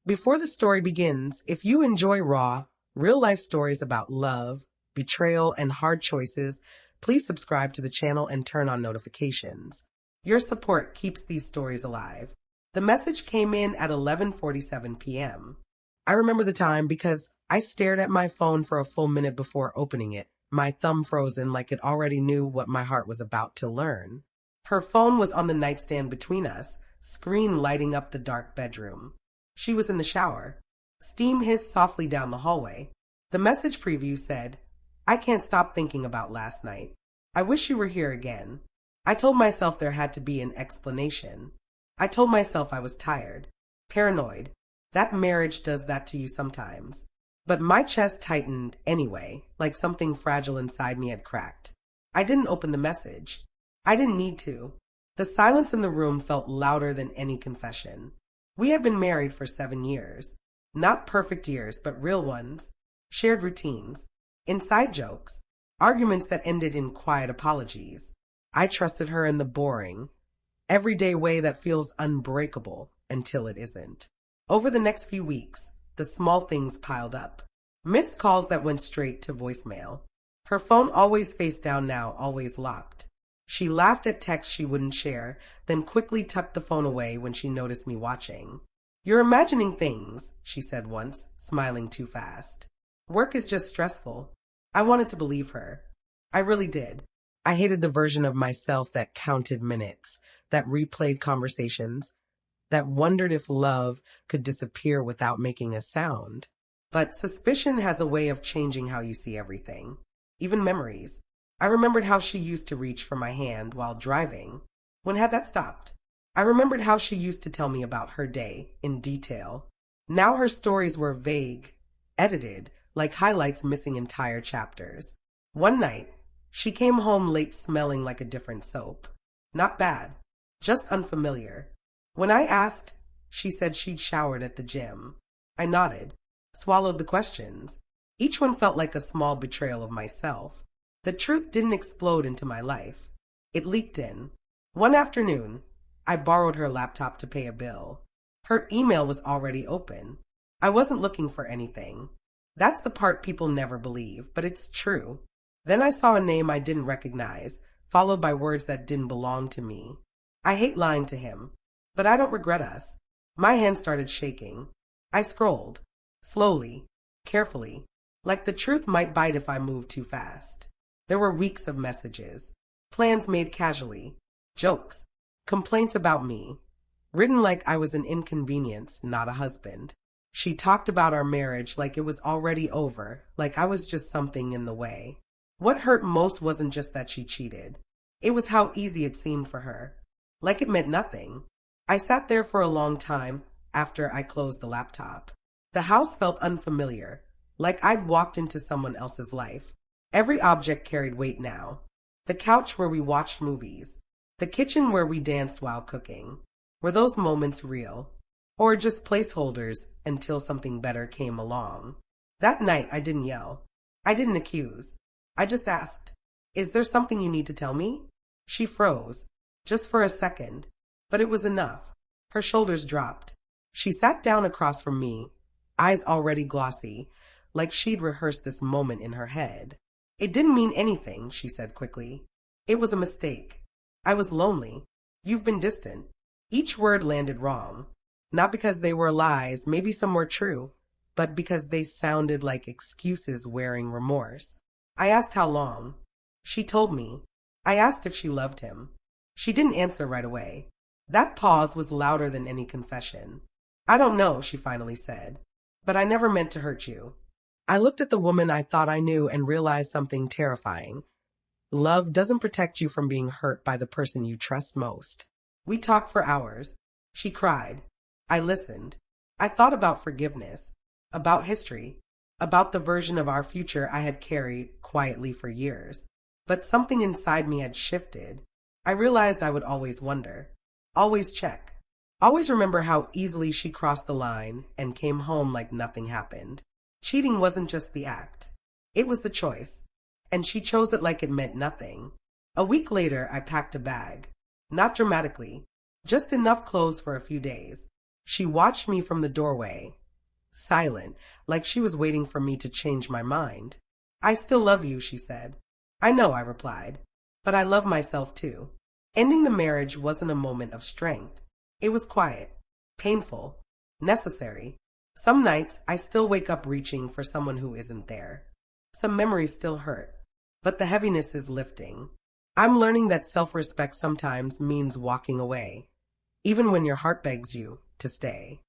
Before the story begins, if you enjoy raw, real life stories about love, betrayal, and hard choices, please subscribe to the channel and turn on notifications. Your support keeps these stories alive. The message came in at 11:47 p.m. I remember the time because I stared at my phone for a full minute before opening it, my thumb frozen like it already knew what my heart was about to learn. Her phone was on the nightstand between us, screen lighting up the dark bedroom. She was in the shower. Steam hissed softly down the hallway. The message preview said, "I can't stop thinking about last night. I wish you were here again." I told myself there had to be an explanation. I told myself I was tired, paranoid. That marriage does that to you sometimes. But my chest tightened anyway, like something fragile inside me had cracked. I didn't open the message. I didn't need to. The silence in the room felt louder than any confession. We had been married for 7 years. Not perfect years, but real ones. Shared routines, inside jokes, arguments that ended in quiet apologies. I trusted her in the boring, everyday way that feels unbreakable until it isn't. Over the next few weeks, the small things piled up. Missed calls that went straight to voicemail. Her phone always face down now, always locked. She laughed at texts she wouldn't share, then quickly tucked the phone away when she noticed me watching. "You're imagining things," she said once, smiling too fast. "Work is just stressful." I wanted to believe her. I really did. I hated the version of myself that counted minutes, that replayed conversations, that wondered if love could disappear without making a sound. But suspicion has a way of changing how you see everything, even memories. I remembered how she used to reach for my hand while driving. When had that stopped? I remembered how she used to tell me about her day in detail. Now her stories were vague, edited, like highlights missing entire chapters. One night, she came home late smelling like a different soap. Not bad, just unfamiliar. When I asked, she said she'd showered at the gym. I nodded, swallowed the questions. Each one felt like a small betrayal of myself. The truth didn't explode into my life. It leaked in. One afternoon, I borrowed her laptop to pay a bill. Her email was already open. I wasn't looking for anything. That's the part people never believe, but it's true. Then I saw a name I didn't recognize, followed by words that didn't belong to me. I hate lying to him, but I don't regret us. My hand started shaking. I scrolled, slowly, carefully, like the truth might bite if I moved too fast. There were weeks of messages, plans made casually, jokes, complaints about me, written like I was an inconvenience, not a husband. She talked about our marriage like it was already over, like I was just something in the way. What hurt most wasn't just that she cheated. It was how easy it seemed for her. Like it meant nothing. I sat there for a long time after I closed the laptop. The house felt unfamiliar, like I'd walked into someone else's life. Every object carried weight now. The couch where we watched movies. The kitchen where we danced while cooking. Were those moments real? Or just placeholders until something better came along? That night I didn't yell. I didn't accuse. I just asked, "Is there something you need to tell me?" She froze, just for a second, but it was enough. Her shoulders dropped. She sat down across from me, eyes already glossy, like she'd rehearsed this moment in her head. "It didn't mean anything," she said quickly. "It was a mistake. I was lonely. You've been distant." Each word landed wrong. Not because they were lies, maybe some were true, but because they sounded like excuses wearing remorse. I asked how long. She told me. I asked if she loved him. She didn't answer right away. That pause was louder than any confession. "I don't know," she finally said, "but I never meant to hurt you." I looked at the woman I thought I knew and realized something terrifying. Love doesn't protect you from being hurt by the person you trust most. We talked for hours. She cried. I listened. I thought about forgiveness, about history, about the version of our future I had carried quietly for years. But something inside me had shifted. I realized I would always wonder, always check, always remember how easily she crossed the line and came home like nothing happened. Cheating wasn't just the act. It was the choice. And she chose it like it meant nothing. A week later, I packed a bag. Not dramatically, just enough clothes for a few days. She watched me from the doorway, silent, like she was waiting for me to change my mind. I still love you, she said. I know, I replied, but I love myself too. Ending the marriage wasn't a moment of strength. It was quiet, painful, necessary. Some nights I still wake up reaching for someone who isn't there. Some memories still hurt, but the heaviness is lifting. I'm learning that self-respect sometimes means walking away, even when your heart begs you to stay.